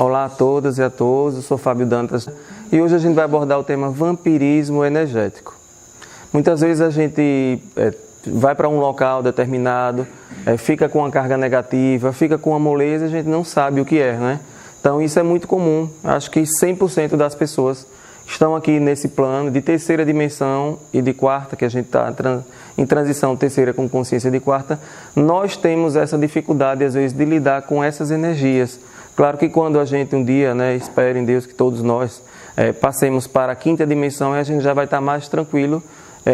Olá a todas e a todos, eu sou Fábio Dantas e hoje a gente vai abordar o tema vampirismo energético. Muitas vezes a gente vai para um local determinado, fica com uma carga negativa, fica com uma moleza e a gente não sabe o que é, né? Então isso é muito comum, acho que 100% das pessoas estão aqui nesse plano de terceira dimensão e de quarta, que a gente está em transição terceira com consciência de quarta, nós temos essa dificuldade às vezes de lidar com essas energias. Claro que quando a gente um dia, espera em Deus que todos nós passemos para a quinta dimensão, a gente já vai estar mais tranquilo,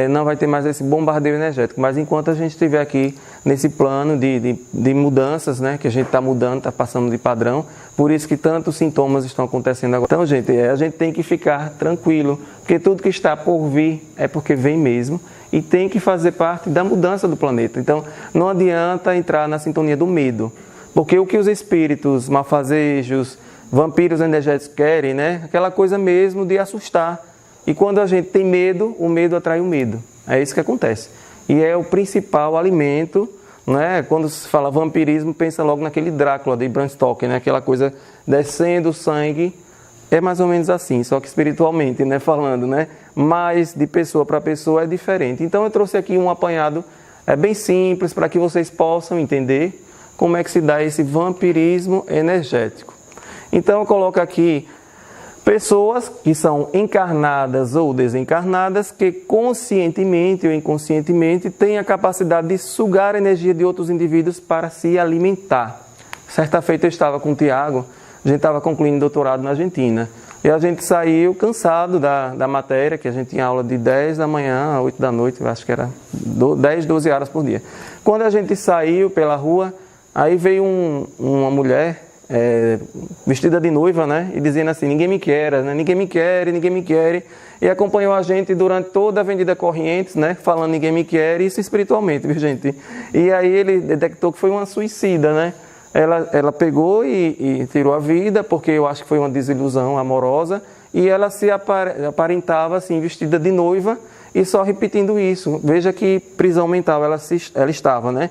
não vai ter mais esse bombardeio energético. Mas enquanto a gente estiver aqui nesse plano de mudanças, que a gente está mudando, está passando de padrão, por isso que tantos sintomas estão acontecendo agora. Então, gente, a gente tem que ficar tranquilo, porque tudo que está por vir é porque vem mesmo e tem que fazer parte da mudança do planeta. Então, não adianta entrar na sintonia do medo. Porque o que os espíritos, malfazejos, vampiros energéticos querem, aquela coisa mesmo de assustar. E quando a gente tem medo, o medo atrai o medo. É isso que acontece. E é o principal alimento, Quando se fala vampirismo, pensa logo naquele Drácula de Bram Stoker, aquela coisa descendo o sangue. É mais ou menos assim, só que espiritualmente, falando, Mas de pessoa para pessoa é diferente. Então eu trouxe aqui um apanhado bem simples para que vocês possam entender como é que se dá esse vampirismo energético. Então eu coloco aqui pessoas que são encarnadas ou desencarnadas que conscientemente ou inconscientemente têm a capacidade de sugar a energia de outros indivíduos para se alimentar. Certa feita eu estava com o Tiago, a gente estava concluindo doutorado na Argentina. E a gente saiu cansado da matéria, que a gente tinha aula de 10 da manhã a 8 da noite, eu acho que era 10, 12 horas por dia. Quando a gente saiu pela rua, aí veio uma mulher vestida de noiva, e dizendo assim, ninguém me quer, ninguém me quer, ninguém me quer. E acompanhou a gente durante toda a Avenida Corrientes, falando ninguém me quer, isso espiritualmente, viu, gente? E aí ele detectou que foi uma suicida, Ela pegou e tirou a vida, porque eu acho que foi uma desilusão amorosa, e ela se aparentava assim, vestida de noiva, e só repetindo isso. Veja que prisão mental ela estava,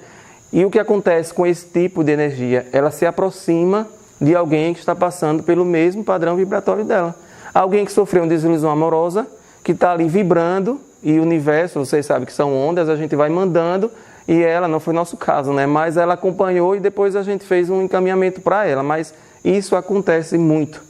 E o que acontece com esse tipo de energia? Ela se aproxima de alguém que está passando pelo mesmo padrão vibratório dela. Alguém que sofreu uma desilusão amorosa, que está ali vibrando, e o universo, vocês sabem que são ondas, a gente vai mandando, e ela, não foi nosso caso, mas ela acompanhou e depois a gente fez um encaminhamento para ela. Mas isso acontece muito.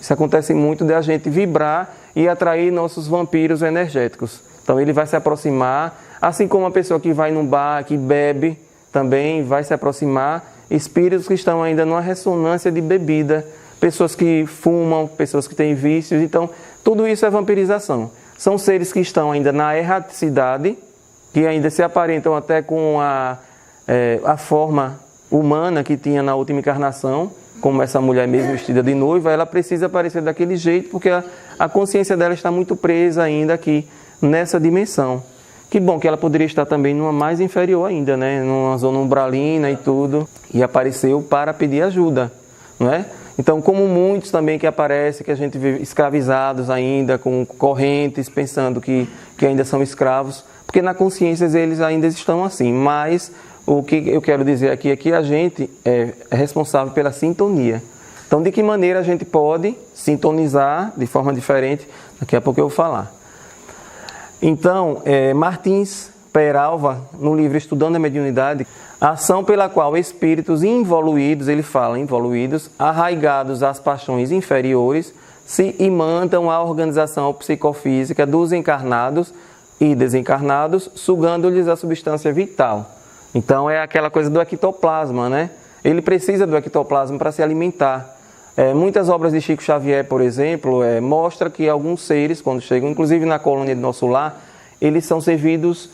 Isso acontece muito de a gente vibrar e atrair nossos vampiros energéticos. Então ele vai se aproximar, assim como uma pessoa que vai num bar, que bebe, também vai se aproximar. Espíritos que estão ainda numa ressonância de bebida, pessoas que fumam, pessoas que têm vícios. Então tudo isso é vampirização. São seres que estão ainda na erraticidade, que ainda se aparentam até com a forma humana que tinha na última encarnação, como essa mulher mesmo vestida de noiva, ela precisa aparecer daquele jeito, porque a consciência dela está muito presa ainda aqui, nessa dimensão. Que bom que ela poderia estar também numa mais inferior ainda, numa zona umbralina e tudo, e apareceu para pedir ajuda, Então, como muitos também que aparecem, que a gente vê escravizados ainda, com correntes, pensando que ainda são escravos, porque na consciência eles ainda estão assim. Mas o que eu quero dizer aqui é que a gente é responsável pela sintonia. Então, de que maneira a gente pode sintonizar de forma diferente? Daqui a pouco eu vou falar. Então, Martins Peralva, no livro Estudando a Mediunidade, a ação pela qual espíritos involuídos, ele fala involuídos, arraigados às paixões inferiores, se imantam à organização psicofísica dos encarnados e desencarnados, sugando-lhes a substância vital. Então é aquela coisa do ectoplasma, Ele precisa do ectoplasma para se alimentar. Muitas obras de Chico Xavier, por exemplo, mostram que alguns seres, quando chegam, inclusive na colônia de Nosso Lar, eles são servidos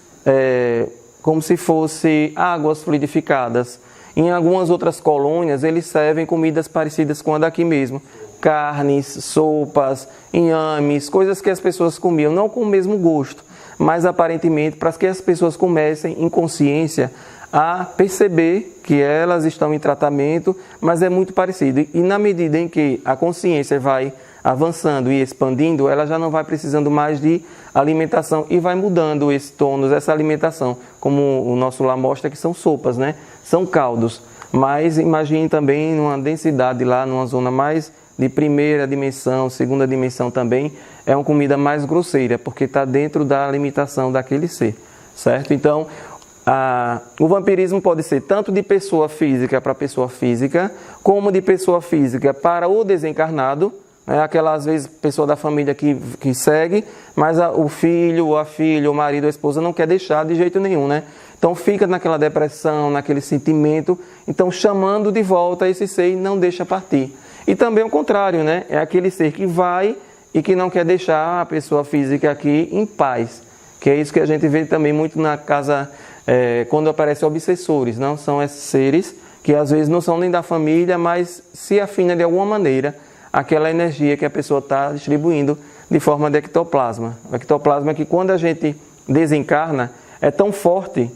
como se fossem águas fluidificadas. Em algumas outras colônias, eles servem comidas parecidas com a daqui mesmo. Carnes, sopas, inhames, coisas que as pessoas comiam, não com o mesmo gosto, mas aparentemente para que as pessoas comecem, em consciência, a perceber que elas estão em tratamento, mas é muito parecido. E na medida em que a consciência vai avançando e expandindo, ela já não vai precisando mais de alimentação e vai mudando esse tônus, essa alimentação, como o nosso lá mostra que são sopas, São caldos. Mas imagine também numa densidade lá, numa zona mais de primeira dimensão, segunda dimensão também, é uma comida mais grosseira, porque está dentro da limitação daquele ser, certo? Então, o vampirismo pode ser tanto de pessoa física para pessoa física, como de pessoa física para o desencarnado, né? Aquela, às vezes, pessoa da família que segue, mas o filho, a filha, o marido, a esposa não quer deixar de jeito nenhum, né? Então fica naquela depressão, naquele sentimento, então chamando de volta esse ser e não deixa partir. E também o contrário, né? É aquele ser que vai e que não quer deixar a pessoa física aqui em paz. Que é isso que a gente vê também muito na casa, quando aparecem obsessores, não? São esses seres que às vezes não são nem da família, mas se afina de alguma maneira aquela energia que a pessoa está distribuindo de forma de ectoplasma. O ectoplasma é que quando a gente desencarna, é tão forte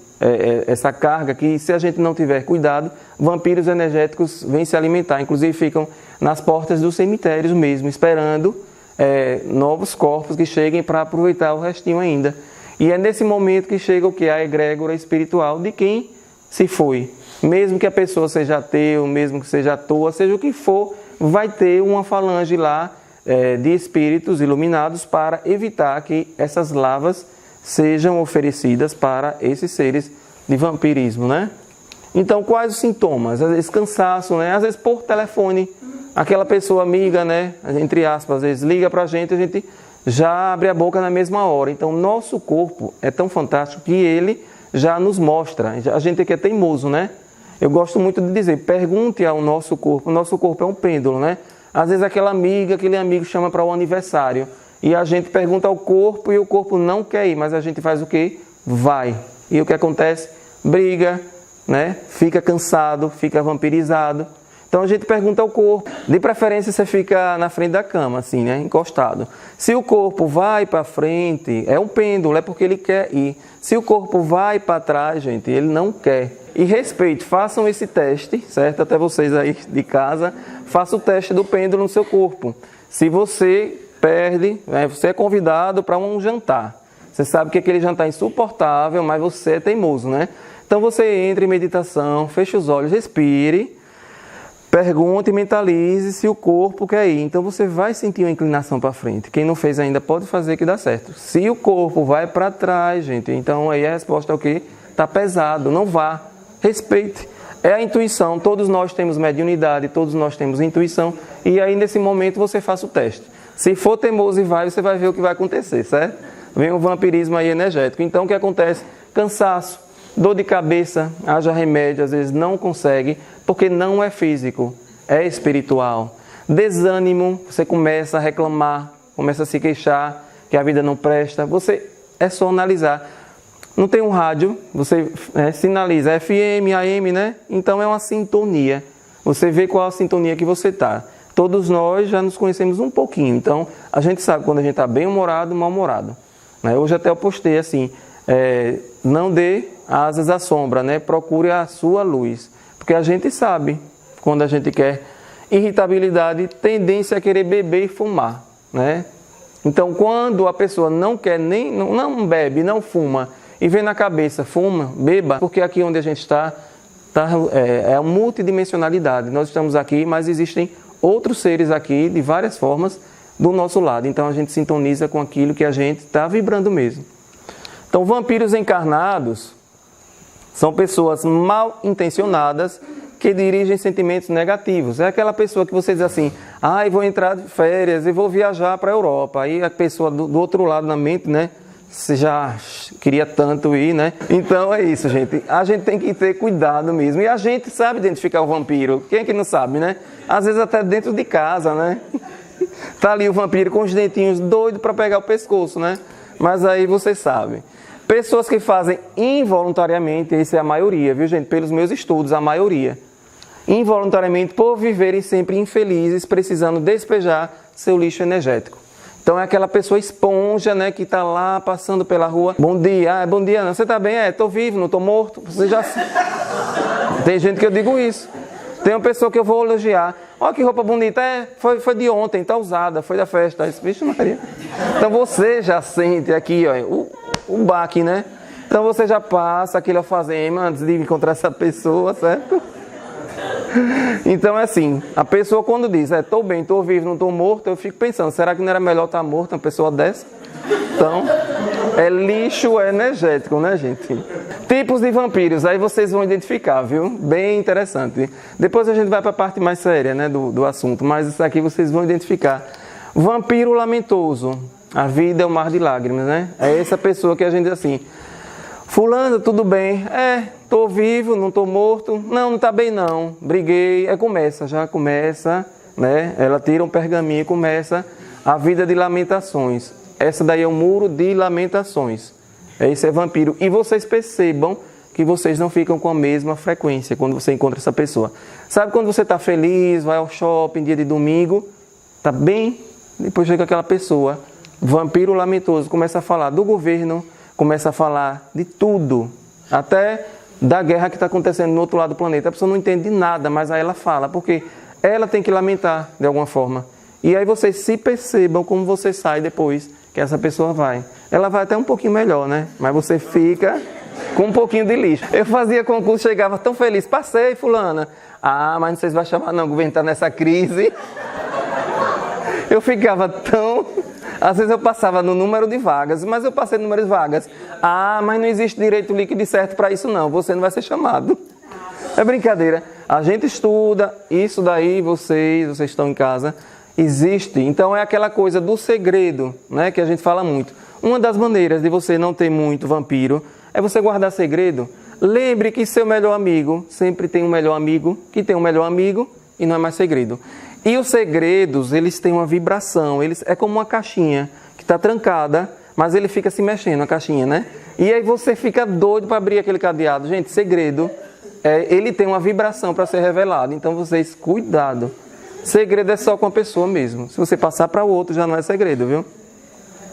essa carga que, se a gente não tiver cuidado, vampiros energéticos vêm se alimentar, inclusive ficam nas portas dos cemitérios mesmo, esperando novos corpos que cheguem para aproveitar o restinho ainda. E é nesse momento que chega o que? A egrégora espiritual de quem se foi. Mesmo que a pessoa seja ateu, mesmo que seja à toa, seja o que for, vai ter uma falange lá de espíritos iluminados para evitar que essas lavas sejam oferecidas para esses seres de vampirismo, né? Então, quais os sintomas? Às vezes cansaço, né? Às vezes por telefone, aquela pessoa amiga, né? Entre aspas, às vezes liga pra gente, a gente já abre a boca na mesma hora. Então, nosso corpo é tão fantástico que ele já nos mostra. A gente aqui é teimoso, né? Eu gosto muito de dizer, pergunte ao nosso corpo. O nosso corpo é um pêndulo, né? Às vezes aquela amiga, aquele amigo chama para o aniversário. E a gente pergunta ao corpo e o corpo não quer ir, mas a gente faz o quê? Vai. E o que acontece? Briga, né? Fica cansado, fica vampirizado. Então a gente pergunta ao corpo. De preferência você fica na frente da cama, assim, né? Encostado. Se o corpo vai para frente, é um pêndulo, é porque ele quer ir. Se o corpo vai para trás, gente, ele não quer. E respeite, façam esse teste, certo? Até vocês aí de casa, façam o teste do pêndulo no seu corpo. Se você perde, né? Você é convidado para um jantar. Você sabe que aquele jantar é insuportável, mas você é teimoso, né? Então você entra em meditação, fecha os olhos, respire, pergunte e mentalize se o corpo quer ir. Então você vai sentir uma inclinação para frente. Quem não fez ainda pode fazer que dá certo. Se o corpo vai para trás, gente, então aí a resposta é o quê? Está pesado, não vá. Respeite. É a intuição. Todos nós temos mediunidade, todos nós temos intuição. E aí nesse momento você faça o teste. Se for teimoso e vai, você vai ver o que vai acontecer, certo? Vem o vampirismo aí energético. Então o que acontece? Cansaço, dor de cabeça, haja remédio, às vezes não consegue, porque não é físico, é espiritual. Desânimo, você começa a reclamar, começa a se queixar que a vida não presta. É só analisar. Não tem um rádio, você sinaliza FM, AM, né? Então é uma sintonia. Você vê qual a sintonia que você está. Todos nós já nos conhecemos um pouquinho, então a gente sabe quando a gente está bem-humorado, mal-humorado. Né? Hoje até eu postei assim, não dê asas à sombra, né? Procure a sua luz. Porque a gente sabe quando a gente quer irritabilidade, tendência a querer beber e fumar. Né? Então quando a pessoa não quer não bebe, não fuma, e vem na cabeça, fuma, beba, porque aqui onde a gente está é a multidimensionalidade. Nós estamos aqui, mas existem outros seres aqui, de várias formas, do nosso lado. Então a gente sintoniza com aquilo que a gente está vibrando mesmo. Então vampiros encarnados são pessoas mal intencionadas que dirigem sentimentos negativos. É aquela pessoa que você diz assim, vou entrar de férias e vou viajar para a Europa. Aí a pessoa do outro lado na mente, né? Você já queria tanto ir, né? Então é isso, gente. A gente tem que ter cuidado mesmo. E a gente sabe identificar o vampiro. Quem é que não sabe, né? Às vezes até dentro de casa, né? Tá ali o vampiro com os dentinhos doido para pegar o pescoço, né? Mas aí você sabe. Pessoas que fazem involuntariamente, isso é a maioria, viu, gente? Pelos meus estudos, a maioria. Involuntariamente, por viverem sempre infelizes, precisando despejar seu lixo energético. Então é aquela pessoa esponja, né, que está lá passando pela rua. Bom dia, bom dia, não, você está bem? Estou vivo, não estou morto. Você já... Tem gente que eu digo isso. Tem uma pessoa que eu vou elogiar. Olha que roupa bonita, foi de ontem, está usada, foi da festa. Vixe Maria. Então você já sente aqui, ó, o baque, né? Então você já passa aquele alfazema antes de encontrar essa pessoa, certo? Então é assim, a pessoa quando diz, tô bem, tô vivo, não tô morto, eu fico pensando, será que não era melhor estar morto uma pessoa dessa? Então, é lixo energético, né, gente? Tipos de vampiros, aí vocês vão identificar, viu? Bem interessante. Depois a gente vai para a parte mais séria, né, do assunto, mas isso aqui vocês vão identificar. Vampiro lamentoso. A vida é um mar de lágrimas, né? É essa pessoa que a gente diz assim, fulano, tudo bem? Tô vivo, não tô morto. Não tá bem não. Briguei. Já começa, né? Ela tira um pergaminho e começa a vida de lamentações. Essa daí é um muro de lamentações. Esse é vampiro. E vocês percebam que vocês não ficam com a mesma frequência quando você encontra essa pessoa. Sabe quando você tá feliz, vai ao shopping, dia de domingo, tá bem? Depois chega aquela pessoa, vampiro lamentoso, começa a falar do governo, começa a falar de tudo, até da guerra que está acontecendo no outro lado do planeta. A pessoa não entende de nada, mas aí ela fala, porque ela tem que lamentar de alguma forma. E aí vocês se percebam como você sai depois que essa pessoa vai. Ela vai até um pouquinho melhor, né? Mas você fica com um pouquinho de lixo. Eu fazia concurso, chegava tão feliz, passei, fulana. Mas não sei se vai chamar não, o governo está nessa crise. Eu ficava tão... Às vezes eu passava no número de vagas, mas eu passei no número de vagas. Mas não existe direito líquido e certo para isso não, você não vai ser chamado. É brincadeira. A gente estuda, isso daí vocês estão em casa, existe. Então é aquela coisa do segredo, né, que a gente fala muito. Uma das maneiras de você não ter muito vampiro é você guardar segredo. Lembre que seu melhor amigo sempre tem um melhor amigo, que tem um melhor amigo e não é mais segredo. E os segredos, eles têm uma vibração, é como uma caixinha que está trancada, mas ele fica se mexendo, a caixinha, né? E aí você fica doido para abrir aquele cadeado. Gente, segredo, ele tem uma vibração para ser revelado, então vocês, cuidado. Segredo é só com a pessoa mesmo. Se você passar para o outro, já não é segredo, viu?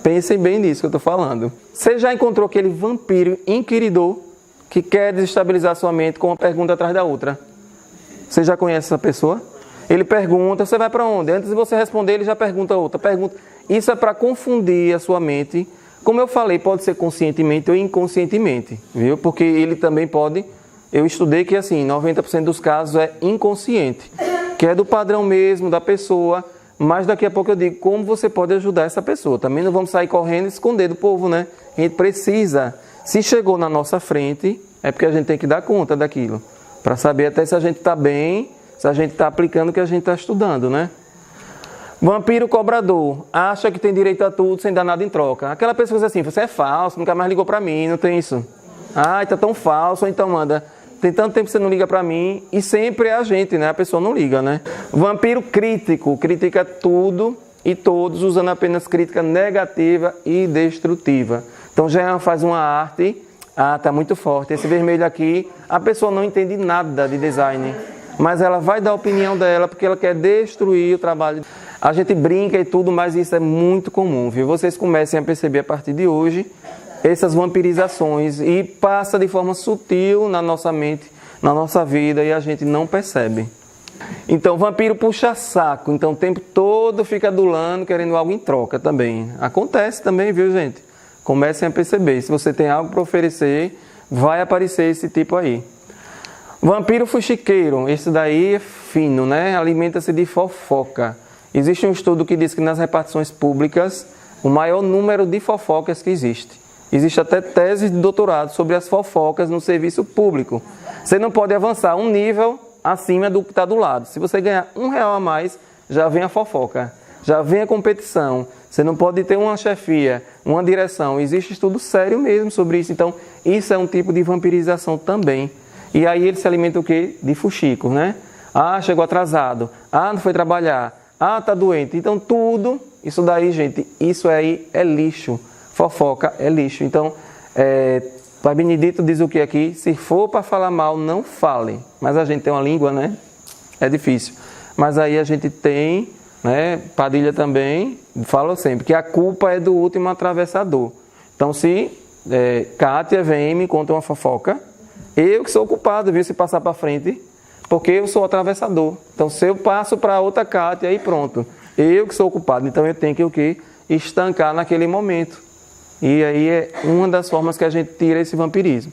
Pensem bem nisso que eu estou falando. Você já encontrou aquele vampiro inquiridor que quer desestabilizar sua mente com uma pergunta atrás da outra? Você já conhece essa pessoa? Ele pergunta, você vai para onde? Antes de você responder, ele já pergunta outra. Isso é para confundir a sua mente. Como eu falei, pode ser conscientemente ou inconscientemente, viu? Porque ele também pode... Eu estudei que, assim, 90% dos casos é inconsciente, que é do padrão mesmo, da pessoa. Mas daqui a pouco eu digo como você pode ajudar essa pessoa. Também não vamos sair correndo e esconder do povo, né? A gente precisa. Se chegou na nossa frente, é porque a gente tem que dar conta daquilo. Para saber até se a gente está bem... Se a gente está aplicando o que a gente está estudando, né? Vampiro cobrador. Acha que tem direito a tudo sem dar nada em troca. Aquela pessoa diz assim, você é falso, nunca mais ligou para mim, não tem isso. Tá tão falso, ou então manda, tem tanto tempo que você não liga para mim. E sempre é a gente, né? A pessoa não liga, né? Vampiro crítico. Critica tudo e todos, usando apenas crítica negativa e destrutiva. Então já faz uma arte, tá muito forte. Esse vermelho aqui, a pessoa não entende nada de design. Mas ela vai dar a opinião dela porque ela quer destruir o trabalho. A gente brinca e tudo, mas isso é muito comum, viu? Vocês comecem a perceber a partir de hoje essas vampirizações e passa de forma sutil na nossa mente, na nossa vida e a gente não percebe. Então, vampiro puxa saco. Então, o tempo todo fica adulando, querendo algo em troca também. Acontece também, viu, gente? Comecem a perceber. Se você tem algo para oferecer, vai aparecer esse tipo aí. Vampiro fuxiqueiro, esse daí é fino, né? Alimenta-se de fofoca. Existe um estudo que diz que nas repartições públicas, o maior número de fofocas que existe. Existe até tese de doutorado sobre as fofocas no serviço público. Você não pode avançar um nível acima do que está do lado. Se você ganhar R$1 a mais, já vem a fofoca, já vem a competição. Você não pode ter uma chefia, uma direção. Existe estudo sério mesmo sobre isso. Então, isso é um tipo de vampirização também. E aí ele se alimenta o quê? De fuxicos, né? Chegou atrasado. não foi trabalhar. Tá doente. Então tudo, isso daí, gente, isso aí é lixo. Fofoca é lixo. Então, Pai Benedito diz o que aqui? Se for para falar mal, não fale. Mas a gente tem uma língua, né? É difícil. Mas aí a gente tem, né? Padilha também fala sempre que a culpa é do último atravessador. Então, se Kátia vem e me conta uma fofoca, eu que sou o culpado, viu, se passar para frente, porque eu sou o atravessador. Então, se eu passo para outra Kátia, aí pronto, eu que sou o culpado. Então, eu tenho que o quê? Estancar naquele momento. E aí é uma das formas que a gente tira esse vampirismo.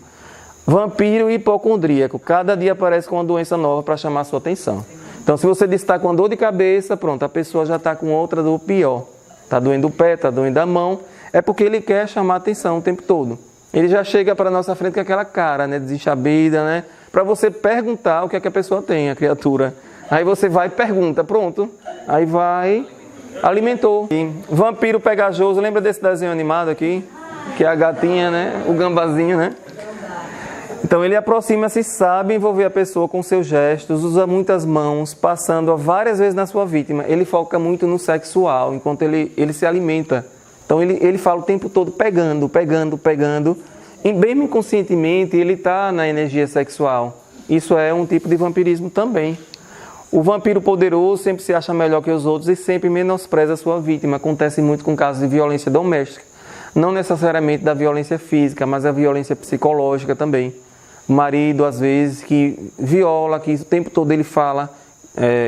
Vampiro hipocondríaco. Cada dia aparece com uma doença nova para chamar a sua atenção. Então, se você diz que está com dor de cabeça, pronto, a pessoa já está com outra dor pior. Está doendo o pé, está doendo a mão. É porque ele quer chamar a atenção o tempo todo. Ele já chega para a nossa frente com aquela cara, né, desenxabida, né? Para você perguntar o que é que a pessoa tem, a criatura. Aí você vai e pergunta, pronto. Aí vai, alimentou. E vampiro pegajoso, lembra desse desenho animado aqui? Que é a gatinha, né? O gambazinho, né? Então ele aproxima-se, sabe envolver a pessoa com seus gestos, usa muitas mãos, passando várias vezes na sua vítima. Ele foca muito no sexual, enquanto ele se alimenta. Então ele fala o tempo todo pegando. E bem inconscientemente ele está na energia sexual. Isso é um tipo de vampirismo também. O vampiro poderoso sempre se acha melhor que os outros e sempre menospreza a sua vítima. Acontece muito com casos de violência doméstica. Não necessariamente da violência física, mas a violência psicológica também. O marido, às vezes, que viola, que o tempo todo ele fala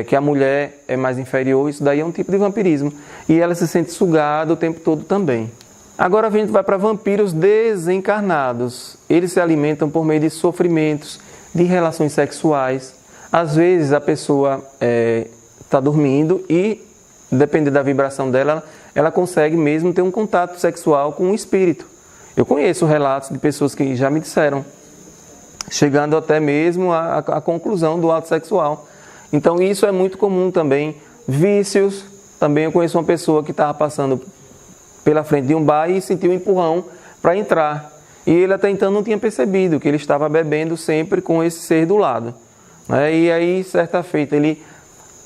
que a mulher é mais inferior, isso daí é um tipo de vampirismo. E ela se sente sugada o tempo todo também. Agora a gente vai para vampiros desencarnados. Eles se alimentam por meio de sofrimentos, de relações sexuais. Às vezes a pessoa está dormindo e, dependendo da vibração dela, ela consegue mesmo ter um contato sexual com o espírito. Eu conheço relatos de pessoas que já me disseram, chegando até mesmo à conclusão do ato sexual. Então isso é muito comum também. Vícios, também eu conheço uma pessoa que estava passando pela frente de um bar e sentiu um empurrão para entrar. E ele até então não tinha percebido que ele estava bebendo sempre com esse ser do lado. E aí, certa feita, ele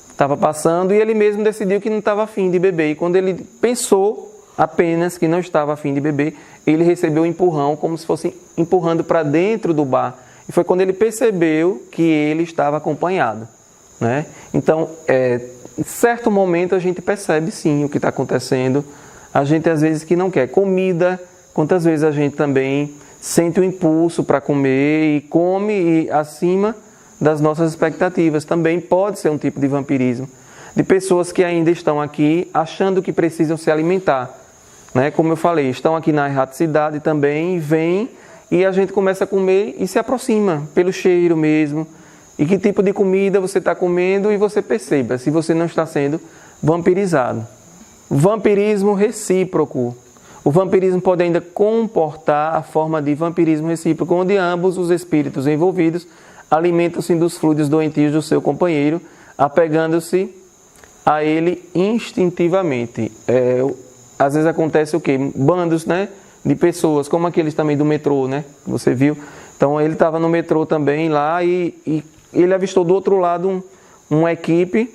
estava passando e ele mesmo decidiu que não estava afim de beber. E quando ele pensou apenas que não estava afim de beber, ele recebeu um empurrão, como se fosse empurrando para dentro do bar. E foi quando ele percebeu que ele estava acompanhado. Então, em certo momento a gente percebe sim o que está acontecendo. A gente às vezes que não quer comida, quantas vezes a gente também sente o impulso para comer e come acima das nossas expectativas. Também pode ser um tipo de vampirismo. De pessoas que ainda estão aqui achando que precisam se alimentar. Como eu falei, estão aqui na erraticidade também, vêm e a gente começa a comer e se aproxima pelo cheiro mesmo. E que tipo de comida você está comendo e você perceba se você não está sendo vampirizado. Vampirismo recíproco. O vampirismo pode ainda comportar a forma de vampirismo recíproco, onde ambos os espíritos envolvidos alimentam-se dos fluidos doentios do seu companheiro, apegando-se a ele instintivamente. Às vezes acontece o quê? Bandos, de pessoas, como aqueles também do metrô, você viu? Então ele estava no metrô também lá e ele avistou do outro lado uma equipe,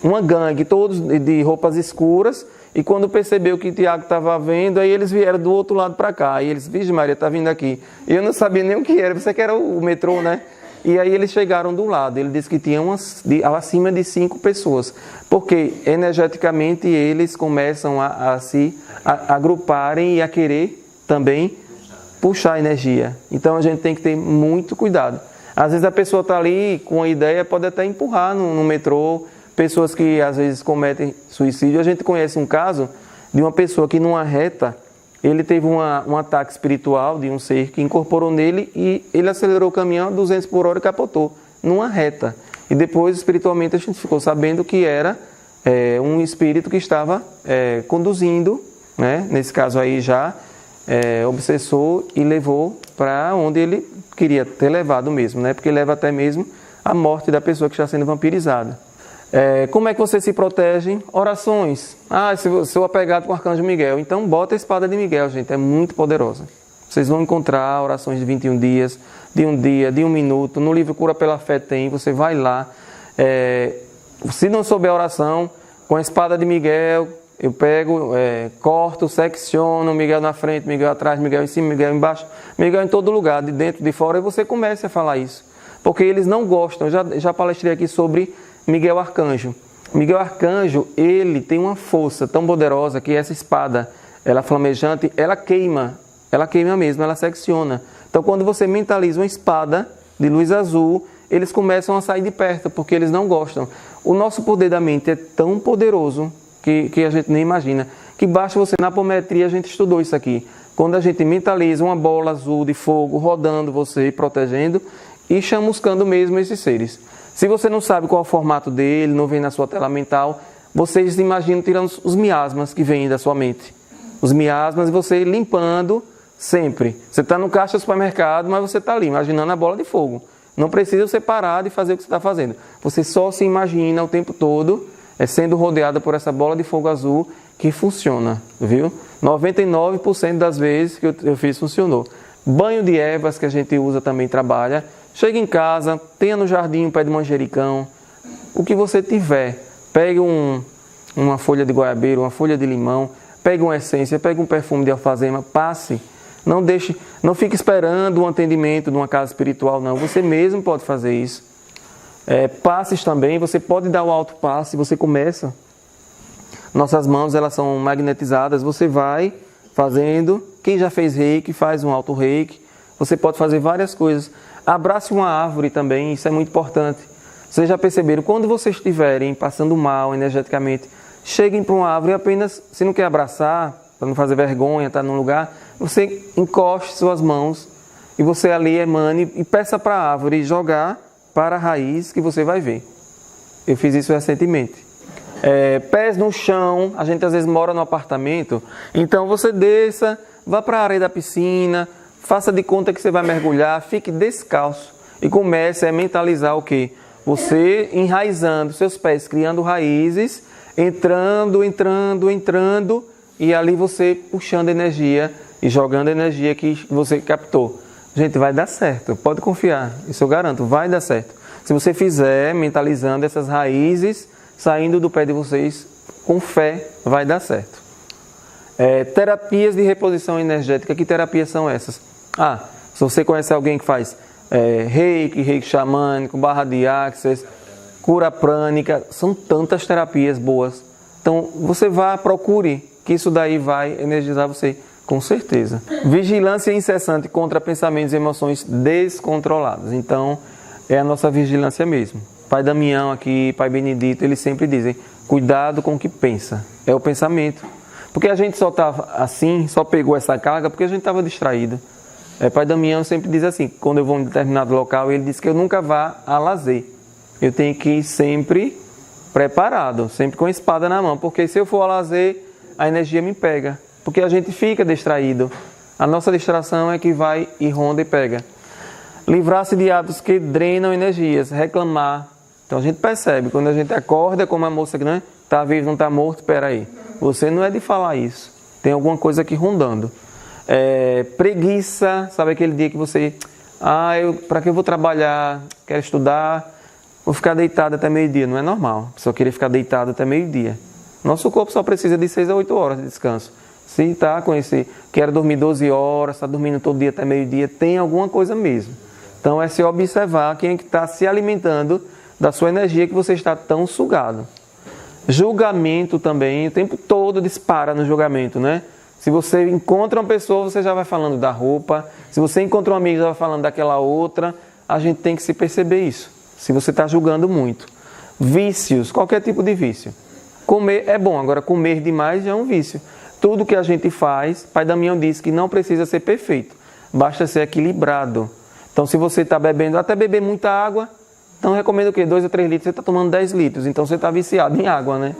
uma gangue, todos de roupas escuras, e quando percebeu que o Tiago estava vendo, aí eles vieram do outro lado para cá, e eles, Virgem Maria, está vindo aqui. E eu não sabia nem o que era, pensei que era o metrô, E aí eles chegaram do lado, ele disse que tinha acima de 5 pessoas, porque energeticamente eles começam a se agruparem e a querer também puxar energia. Então a gente tem que ter muito cuidado. Às vezes a pessoa está ali com a ideia, pode até empurrar no metrô, pessoas que às vezes cometem suicídio. A gente conhece um caso de uma pessoa que numa reta, ele teve um ataque espiritual de um ser que incorporou nele e ele acelerou o caminhão a 200 por hora e capotou numa reta. E depois, espiritualmente, a gente ficou sabendo que era um espírito que estava conduzindo, nesse caso aí já, obsessor e levou para onde ele queria ter levado mesmo, porque leva até mesmo a morte da pessoa que está sendo vampirizada. Como é que você se protege? Orações. Se sou apegado com o Arcanjo Miguel, então bota a espada de Miguel, gente, é muito poderosa. Vocês vão encontrar orações de 21 dias, de um dia, de 1 minuto. No livro Cura pela Fé tem, você vai lá. Se não souber a oração, com a espada de Miguel, eu pego, corto, secciono, Miguel na frente, Miguel atrás, Miguel em cima, Miguel embaixo, Miguel em todo lugar, de dentro, de fora, e você começa a falar isso. Porque eles não gostam, já palestrei aqui sobre Miguel Arcanjo. Miguel Arcanjo, ele tem uma força tão poderosa que essa espada, ela flamejante, ela queima mesmo, ela secciona. Então quando você mentaliza uma espada de luz azul, eles começam a sair de perto, porque eles não gostam. O nosso poder da mente é tão poderoso que a gente nem imagina. Que basta você, na apometria, a gente estudou isso aqui. Quando a gente mentaliza uma bola azul de fogo rodando você, protegendo e chamuscando mesmo esses seres. Se você não sabe qual é o formato dele, não vem na sua tela mental, vocês imaginam tirando os miasmas que vêm da sua mente. Os miasmas e você limpando sempre. Você está no caixa do supermercado, mas você está ali, imaginando a bola de fogo. Não precisa você parar de fazer o que você está fazendo. Você só se imagina o tempo todo sendo rodeada por essa bola de fogo azul que funciona, viu? 99% das vezes que eu fiz funcionou. Banho de ervas que a gente usa também trabalha. Chega em casa, tenha no jardim um pé de manjericão, o que você tiver. Pegue uma folha de goiabeira, uma folha de limão, pegue uma essência, pegue um perfume de alfazema, passe. Não fique esperando um atendimento de uma casa espiritual, não. Você mesmo pode fazer isso. Passes também, você pode dar o alto passe, você começa. Nossas mãos, elas são magnetizadas, você vai fazendo. Quem já fez reiki, faz um alto reiki. Você pode fazer várias coisas. Abrace uma árvore também, isso é muito importante. Vocês já perceberam, quando vocês estiverem passando mal energeticamente, cheguem para uma árvore e apenas, se não quer abraçar, para não fazer vergonha, estar num lugar, você encoste suas mãos e você ali emane e peça para a árvore jogar para a raiz que você vai ver. Eu fiz isso recentemente. Pés no chão, a gente às vezes mora no apartamento, então você desça, vá para a areia da piscina, faça de conta que você vai mergulhar, fique descalço e comece a mentalizar o quê? Você enraizando seus pés, criando raízes, entrando, e ali você puxando energia e jogando energia que você captou. Gente, vai dar certo, pode confiar, isso eu garanto, vai dar certo. Se você fizer mentalizando essas raízes, saindo do pé de vocês, com fé, vai dar certo. Terapias de reposição energética, que terapias são essas? Se você conhece alguém que faz reiki xamânico, barra de axis, cura prânica, são tantas terapias boas. Então, você vá, procure, que isso daí vai energizar você, com certeza. Vigilância incessante contra pensamentos e emoções descontroladas. Então, é a nossa vigilância mesmo. Pai Damião aqui, Pai Benedito, eles sempre dizem, cuidado com o que pensa. É o pensamento. Porque a gente só estava assim, só pegou essa carga porque a gente estava distraído. Pai Damião sempre diz assim, quando eu vou em um determinado local, ele diz que eu nunca vá a lazer. Eu tenho que ir sempre preparado, sempre com a espada na mão, porque se eu for a lazer, a energia me pega. Porque a gente fica distraído. A nossa distração é que vai e ronda e pega. Livrar-se de hábitos que drenam energias, reclamar. Então a gente percebe, quando a gente acorda como a moça que não está vivo, não está morto, espera aí. Você não é de falar isso. Tem alguma coisa aqui rondando. Preguiça, sabe aquele dia que você... para que eu vou trabalhar? Quero estudar? Vou ficar deitado até meio-dia. Não é normal. Só querer ficar deitado até meio-dia. Nosso corpo só precisa de 6 a 8 horas de descanso. Se está com esse... Quero dormir 12 horas, está dormindo todo dia até meio-dia, tem alguma coisa mesmo. Então é se observar quem é que está se alimentando da sua energia que você está tão sugado. Julgamento também, o tempo todo dispara no julgamento, né? Se você encontra uma pessoa, você já vai falando da roupa. Se você encontra um amigo, já vai falando daquela outra. A gente tem que se perceber isso. Se você está julgando muito. Vícios, qualquer tipo de vício. Comer é bom, agora comer demais já é um vício. Tudo que a gente faz, Pai Damião disse que não precisa ser perfeito. Basta ser equilibrado. Então se você está bebendo, até beber muita água, então recomendo o quê? 2 a 3 litros, você está tomando 10 litros. Então você está viciado em água, né?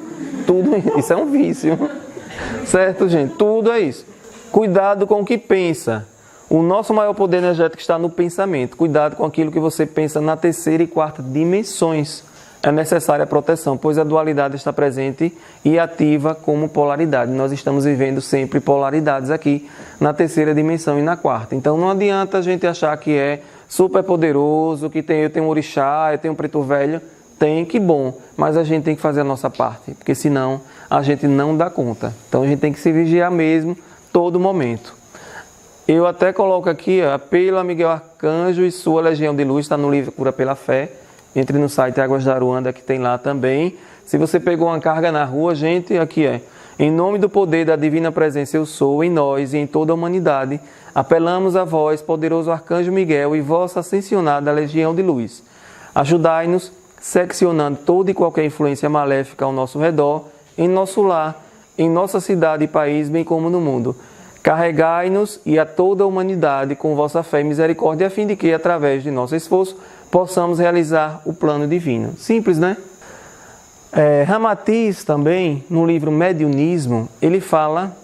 Tudo isso é um vício. Certo, gente? Tudo é isso. Cuidado com o que pensa. O nosso maior poder energético está no pensamento. Cuidado com aquilo que você pensa na 3ª e 4ª dimensões. É necessária a proteção, pois a dualidade está presente e ativa como polaridade. Nós estamos vivendo sempre polaridades aqui na 3ª dimensão e na 4ª. Então não adianta a gente achar que é super poderoso, que eu tenho um orixá, eu tenho um preto velho. Tem, que bom, mas a gente tem que fazer a nossa parte, porque senão a gente não dá conta. Então a gente tem que se vigiar mesmo, todo momento. Eu até coloco aqui, apelo a Miguel Arcanjo e sua Legião de Luz, está no livro Cura pela Fé. Entre no site Águas da Aruanda, que tem lá também. Se você pegou uma carga na rua, gente, aqui em nome do poder da divina presença eu sou, em nós e em toda a humanidade, apelamos a vós, poderoso Arcanjo Miguel e vossa ascensionada Legião de Luz. Ajudai-nos, seccionando toda e qualquer influência maléfica ao nosso redor, em nosso lar, em nossa cidade e país, bem como no mundo. Carregai-nos e a toda a humanidade com vossa fé e misericórdia, a fim de que, através de nosso esforço, possamos realizar o plano divino. Simples, né? Ramatiz também, no livro Mediunismo, ele fala,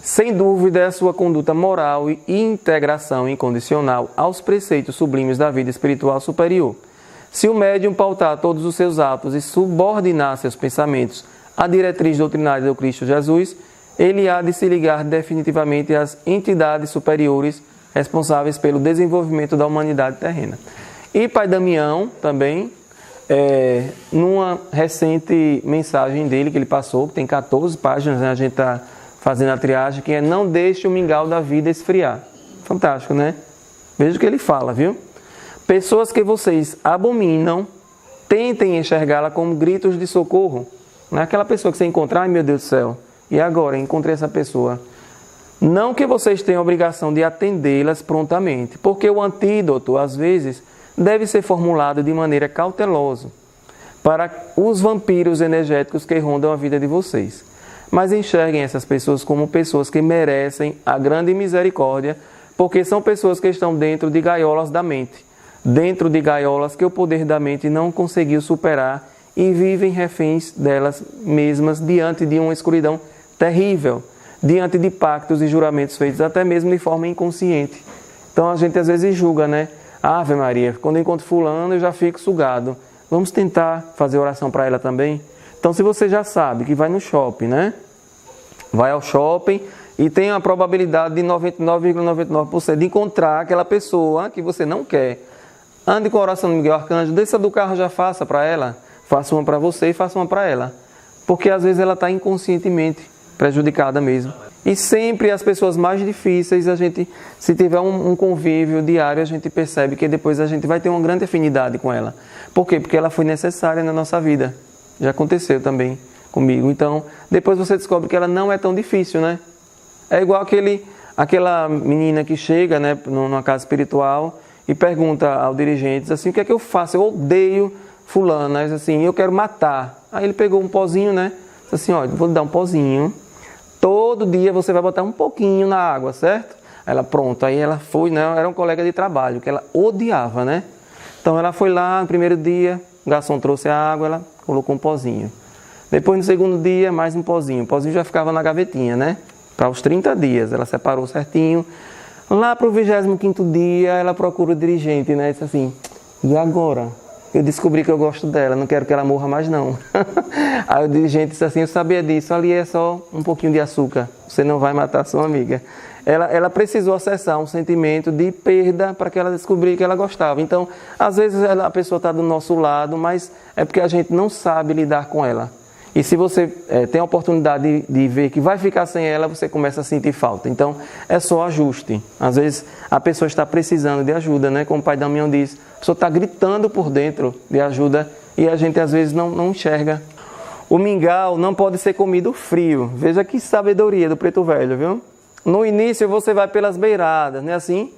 sem dúvida, a sua conduta moral e integração incondicional aos preceitos sublimes da vida espiritual superior. Se o médium pautar todos os seus atos e subordinar seus pensamentos à diretriz doutrinária do Cristo Jesus, ele há de se ligar definitivamente às entidades superiores responsáveis pelo desenvolvimento da humanidade terrena. E Pai Damião também, numa recente mensagem dele que ele passou, que tem 14 páginas, né? A gente está fazendo a triagem, que é não deixe o mingau da vida esfriar. Fantástico, né? Veja o que ele fala, viu? Pessoas que vocês abominam, tentem enxergá-la como gritos de socorro. Não é aquela pessoa que você encontrar, ai meu Deus do céu, e agora encontrei essa pessoa. Não que vocês tenham a obrigação de atendê-las prontamente, porque o antídoto, às vezes, deve ser formulado de maneira cautelosa para os vampiros energéticos que rondam a vida de vocês. Mas enxerguem essas pessoas como pessoas que merecem a grande misericórdia, porque são pessoas que estão dentro de gaiolas da mente, dentro de gaiolas que o poder da mente não conseguiu superar e vivem reféns delas mesmas diante de uma escuridão terrível, diante de pactos e juramentos feitos até mesmo de forma inconsciente. Então a gente às vezes julga, né? Ave Maria, quando eu encontro fulano eu já fico sugado. Vamos tentar fazer oração para ela também? Então se você já sabe que vai no shopping, né? Vai ao shopping e tem a probabilidade de 99,99% de encontrar aquela pessoa que você não quer. Ande com a oração do Miguel Arcanjo, desça do carro, já faça para ela. Faça uma para você e faça uma para ela. Porque às vezes ela está inconscientemente prejudicada mesmo. E sempre as pessoas mais difíceis, a gente, se tiver um convívio diário, a gente percebe que depois a gente vai ter uma grande afinidade com ela. Por quê? Porque ela foi necessária na nossa vida. Já aconteceu também comigo. Então, depois você descobre que ela não é tão difícil, né? É igual aquela menina que chega, né, numa casa espiritual e pergunta ao dirigente, assim, o que é que eu faço? Eu odeio fulano, assim, eu quero matar. Aí ele pegou um pozinho, né? Disse assim, olha, vou lhe dar um pozinho. Todo dia você vai botar um pouquinho na água, certo? Aí ela, pronto. Aí ela foi, né? Era um colega de trabalho, que ela odiava, né? Então ela foi lá no primeiro dia, o garçom trouxe a água, ela colocou um pozinho. Depois no segundo dia, mais um pozinho. O pozinho já ficava na gavetinha, né? Para os 30 dias, ela separou certinho. Lá para o 25º dia, ela procura o dirigente, né? Disse assim, e agora? Eu descobri que eu gosto dela, não quero que ela morra mais não. Aí o dirigente disse assim, eu sabia disso, ali é só um pouquinho de açúcar, você não vai matar sua amiga. Ela precisou acessar um sentimento de perda para que ela descobrisse que ela gostava. Então, às vezes a pessoa está do nosso lado, mas é porque a gente não sabe lidar com ela. E se você tem a oportunidade de ver que vai ficar sem ela, você começa a sentir falta. Então, é só ajuste. Às vezes, a pessoa está precisando de ajuda, né? Como o Pai Damião diz, a pessoa está gritando por dentro de ajuda e a gente, às vezes, não enxerga. O mingau não pode ser comido frio. Veja que sabedoria do preto velho, viu? No início, você vai pelas beiradas, não é assim?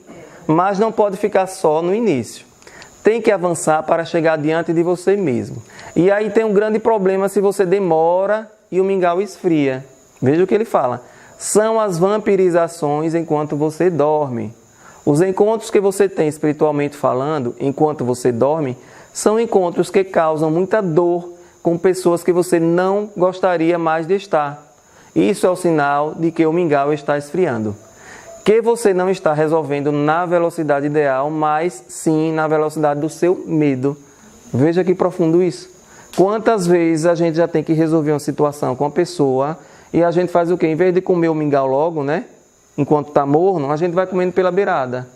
Mas não pode ficar só no início. Tem que avançar para chegar diante de você mesmo. E aí tem um grande problema se você demora e o mingau esfria. Veja o que ele fala. São as vampirizações enquanto você dorme. Os encontros que você tem espiritualmente falando, enquanto você dorme, são encontros que causam muita dor com pessoas que você não gostaria mais de estar. Isso é o sinal de que o mingau está esfriando. Que você não está resolvendo na velocidade ideal, mas sim na velocidade do seu medo. Veja que profundo isso. Quantas vezes a gente já tem que resolver uma situação com a pessoa e a gente faz o quê? Em vez de comer o mingau logo, né? Enquanto está morno, a gente vai comendo pela beirada.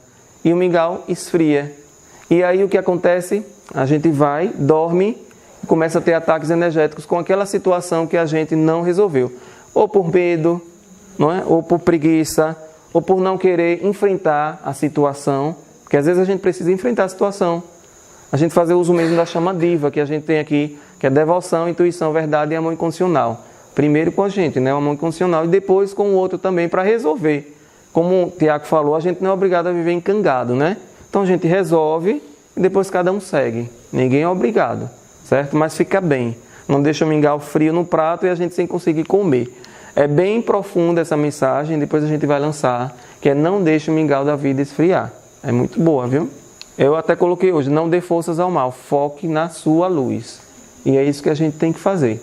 E o mingau esfria. E aí o que acontece? A gente vai, dorme e começa a ter ataques energéticos com aquela situação que a gente não resolveu. Ou por medo, não é? Ou por preguiça, ou por não querer enfrentar a situação, porque às vezes a gente precisa enfrentar a situação. A gente fazer uso mesmo da chama diva que a gente tem aqui, que é devoção, intuição, verdade e amor incondicional. Primeiro com a gente, né, o amor incondicional, e depois com o outro também para resolver. Como o Tiago falou, a gente não é obrigado a viver encangado, né? Então a gente resolve e depois cada um segue. Ninguém é obrigado, certo? Mas fica bem. Não deixa o mingau frio no prato e a gente sem conseguir comer. É bem profunda essa mensagem, depois a gente vai lançar, que é não deixe o mingau da vida esfriar. É muito boa, viu? Eu até coloquei hoje, não dê forças ao mal, foque na sua luz. E é isso que a gente tem que fazer.